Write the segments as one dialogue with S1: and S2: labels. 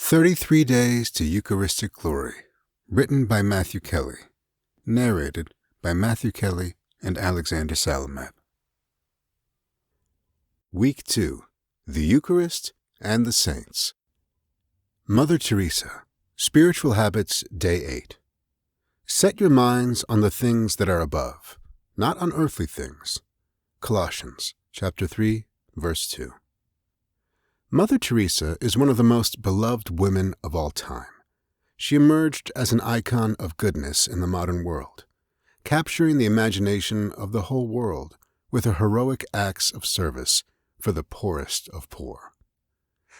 S1: 33 Days to Eucharistic Glory, written by Matthew Kelly, narrated by Matthew Kelly and Alexander Salamet. Week 2, the Eucharist and the Saints. Mother Teresa, Spiritual Habits, Day 8. Set your minds on the things that are above, not on earthly things. Colossians, chapter 3, verse 2. Mother Teresa is one of the most beloved women of all time. She emerged as an icon of goodness in the modern world, capturing the imagination of the whole world with her heroic acts of service for the poorest of poor.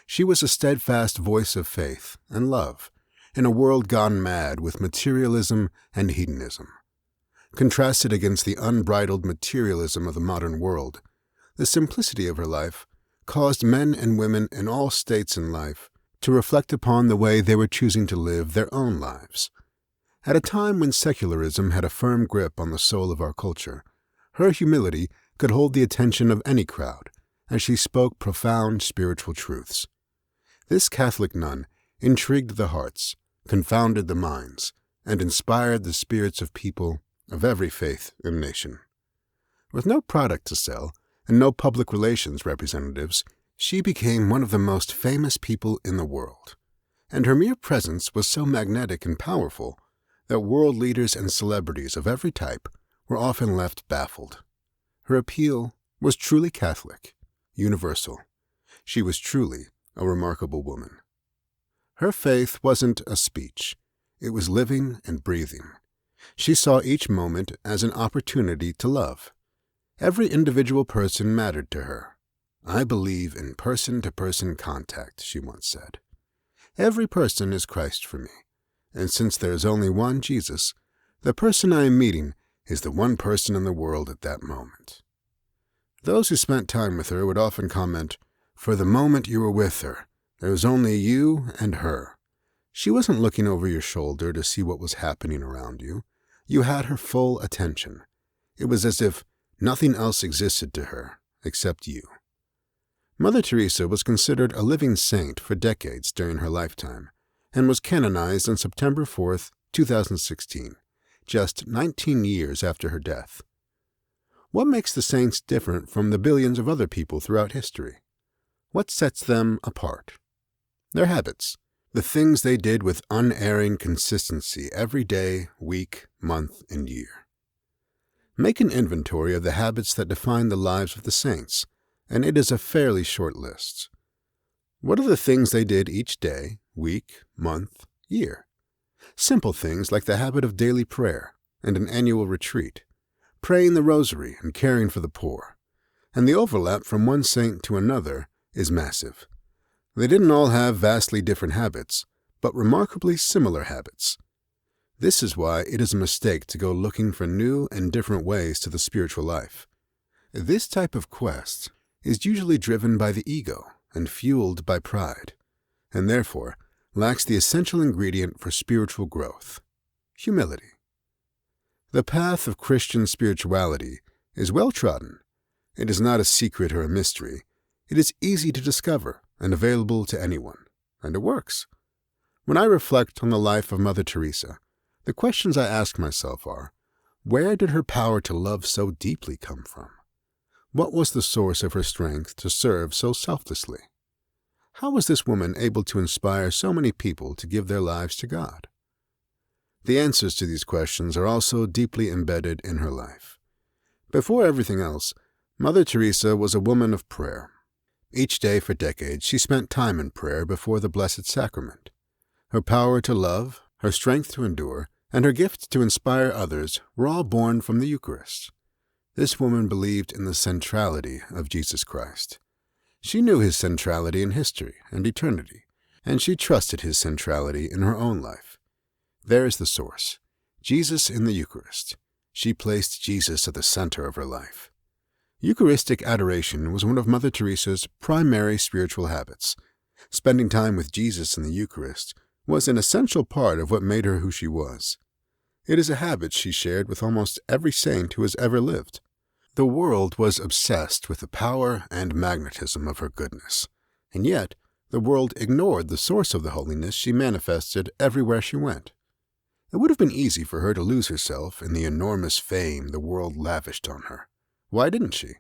S1: She was a steadfast voice of faith and love in a world gone mad with materialism and hedonism. Contrasted against the unbridled materialism of the modern world, the simplicity of her life caused men and women in all states in life to reflect upon the way they were choosing to live their own lives. At a time when secularism had a firm grip on the soul of our culture, her humility could hold the attention of any crowd as she spoke profound spiritual truths. This Catholic nun intrigued the hearts, confounded the minds, and inspired the spirits of people of every faith and nation. With no product to sell, and no public relations representatives, she became one of the most famous people in the world, and her mere presence was so magnetic and powerful that world leaders and celebrities of every type were often left baffled. Her appeal was truly Catholic, universal. She was truly a remarkable woman. Her faith wasn't a speech. It was living and breathing. She saw each moment as an opportunity to love. Every individual person mattered to her. "I believe in person-to-person contact," she once said. "Every person is Christ for me, and since there is only one Jesus, the person I am meeting is the one person in the world at that moment." Those who spent time with her would often comment, "For the moment you were with her, there was only you and her. She wasn't looking over your shoulder to see what was happening around you. You had her full attention. It was as if nothing else existed to her except you." Mother Teresa was considered a living saint for decades during her lifetime and was canonized on September 4, 2016, just 19 years after her death. What makes the saints different from the billions of other people throughout history? What sets them apart? Their habits, the things they did with unerring consistency every day, week, month, and year. Make an inventory of the habits that define the lives of the saints, and it is a fairly short list. What are the things they did each day, week, month, year? Simple things like the habit of daily prayer and an annual retreat, praying the rosary and caring for the poor. And the overlap from one saint to another is massive. They didn't all have vastly different habits, but remarkably similar habits. This is why it is a mistake to go looking for new and different ways to the spiritual life. This type of quest is usually driven by the ego and fueled by pride, and therefore lacks the essential ingredient for spiritual growth: humility. The path of Christian spirituality is well trodden. It is not a secret or a mystery. It is easy to discover and available to anyone, and it works. When I reflect on the life of Mother Teresa, the questions I ask myself are, where did her power to love so deeply come from? What was the source of her strength to serve so selflessly? How was this woman able to inspire so many people to give their lives to God? The answers to these questions are also deeply embedded in her life. Before everything else, Mother Teresa was a woman of prayer. Each day for decades, she spent time in prayer before the Blessed Sacrament. Her power to love, her strength to endure, and her gift to inspire others were all born from the Eucharist. This woman believed in the centrality of Jesus Christ. She knew his centrality in history and eternity, and she trusted his centrality in her own life. There is the source, Jesus in the Eucharist. She placed Jesus at the center of her life. Eucharistic adoration was one of Mother Teresa's primary spiritual habits. Spending time with Jesus in the Eucharist was an essential part of what made her who she was. It is a habit she shared with almost every saint who has ever lived. The world was obsessed with the power and magnetism of her goodness, and yet The world ignored the source of the holiness she manifested everywhere she went. It would have been easy for her to lose herself in the enormous fame the world lavished on her. Why didn't she?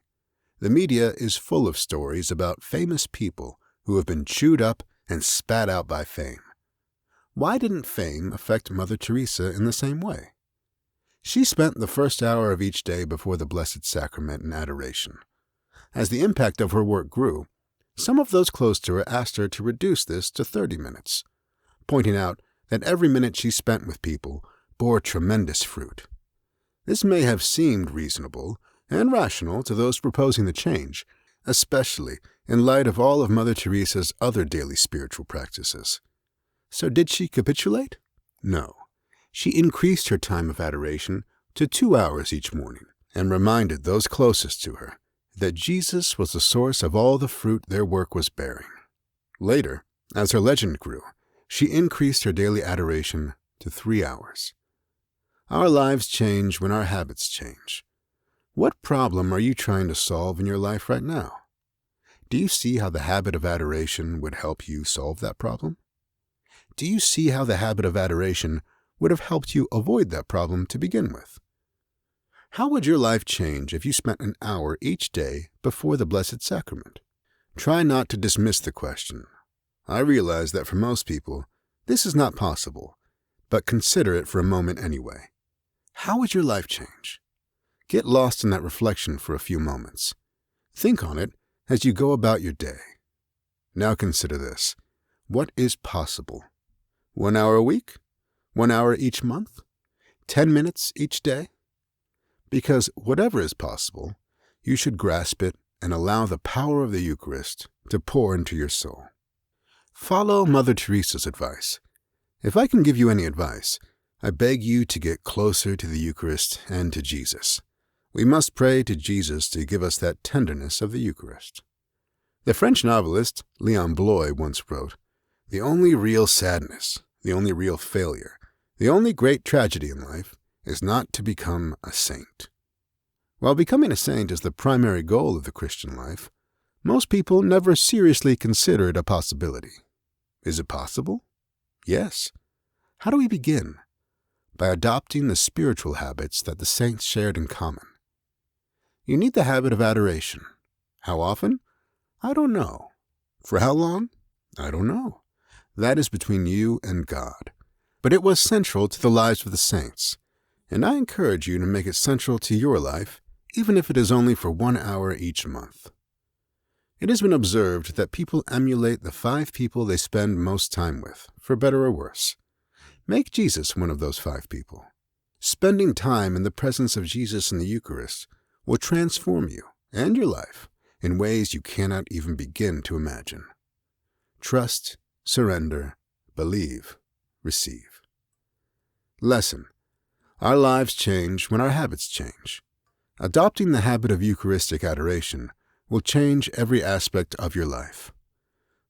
S1: The media is full of stories about famous people who have been chewed up and spat out by fame. Why didn't fame affect Mother Teresa in the same way? She spent the first hour of each day before the Blessed Sacrament in adoration. As the impact of her work grew, some of those close to her asked her to reduce this to 30 minutes, pointing out that every minute she spent with people bore tremendous fruit. This may have seemed reasonable and rational to those proposing the change, especially in light of all of Mother Teresa's other daily spiritual practices. So did she capitulate? No. She increased her time of adoration to 2 hours each morning and reminded those closest to her that Jesus was the source of all the fruit their work was bearing. Later, as her legend grew, she increased her daily adoration to 3 hours. Our lives change when our habits change. What problem are you trying to solve in your life right now? Do you see how the habit of adoration would help you solve that problem? Do you see how the habit of adoration would have helped you avoid that problem to begin with? How would your life change if you spent an hour each day before the Blessed Sacrament? Try not to dismiss the question. I realize that for most people, this is not possible, but consider it for a moment anyway. How would your life change? Get lost in that reflection for a few moments. Think on it as you go about your day. Now consider this. What is possible? 1 hour a week? 1 hour each month? 10 minutes each day? Because whatever is possible, you should grasp it and allow the power of the Eucharist to pour into your soul. Follow Mother Teresa's advice. If I can give you any advice, I beg you to get closer to the Eucharist and to Jesus. We must pray to Jesus to give us that tenderness of the Eucharist. The French novelist Léon Bloy once wrote, "The only real sadness, the only real failure, the only great tragedy in life is not to become a saint." While becoming a saint is the primary goal of the Christian life, most people never seriously consider it a possibility. Is it possible? Yes. How do we begin? By adopting the spiritual habits that the saints shared in common. You need the habit of adoration. How often? I don't know. For how long? I don't know. That is between you and God. But it was central to the lives of the saints, and I encourage you to make it central to your life, even if it is only for 1 hour each month. It has been observed that people emulate the 5 people they spend most time with, for better or worse. Make Jesus one of those 5 people. Spending time in the presence of Jesus in the Eucharist will transform you and your life in ways you cannot even begin to imagine. Trust, surrender, believe, receive. Lesson: our lives change when our habits change. Adopting the habit of Eucharistic adoration will change every aspect of your life.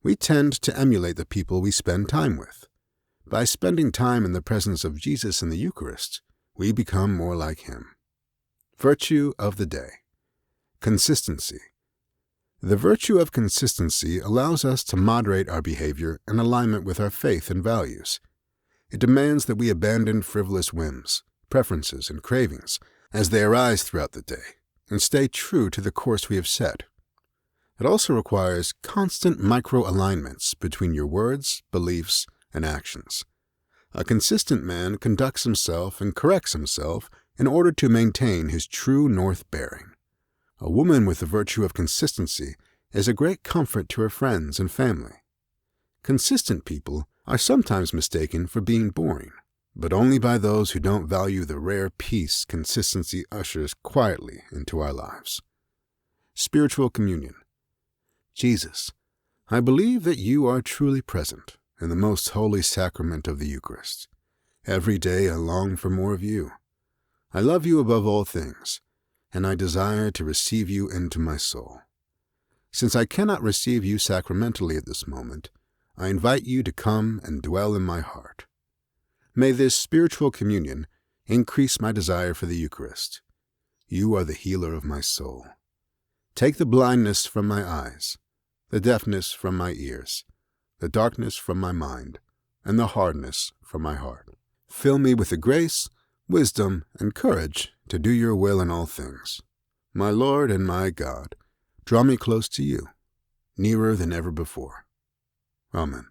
S1: We tend to emulate the people we spend time with. By spending time in the presence of Jesus in the Eucharist, we become more like Him. Virtue of the day. Consistency. The virtue of consistency allows us to moderate our behavior in alignment with our faith and values. It demands that we abandon frivolous whims, preferences, and cravings as they arise throughout the day, and stay true to the course we have set. It also requires constant micro-alignments between your words, beliefs, and actions. A consistent man conducts himself and corrects himself in order to maintain his true north bearing. A woman with the virtue of consistency is a great comfort to her friends and family. Consistent people are sometimes mistaken for being boring, but only by those who don't value the rare peace consistency ushers quietly into our lives. Spiritual communion. Jesus, I believe that you are truly present in the most holy sacrament of the Eucharist. Every day I long for more of you. I love you above all things, and I desire to receive you into my soul. Since I cannot receive you sacramentally at this moment, I invite you to come and dwell in my heart. May this spiritual communion increase my desire for the Eucharist. You are the healer of my soul. Take the blindness from my eyes, the deafness from my ears, the darkness from my mind, and the hardness from my heart. Fill me with the grace, wisdom, and courage to do your will in all things. My Lord and my God, draw me close to you, nearer than ever before. Amen.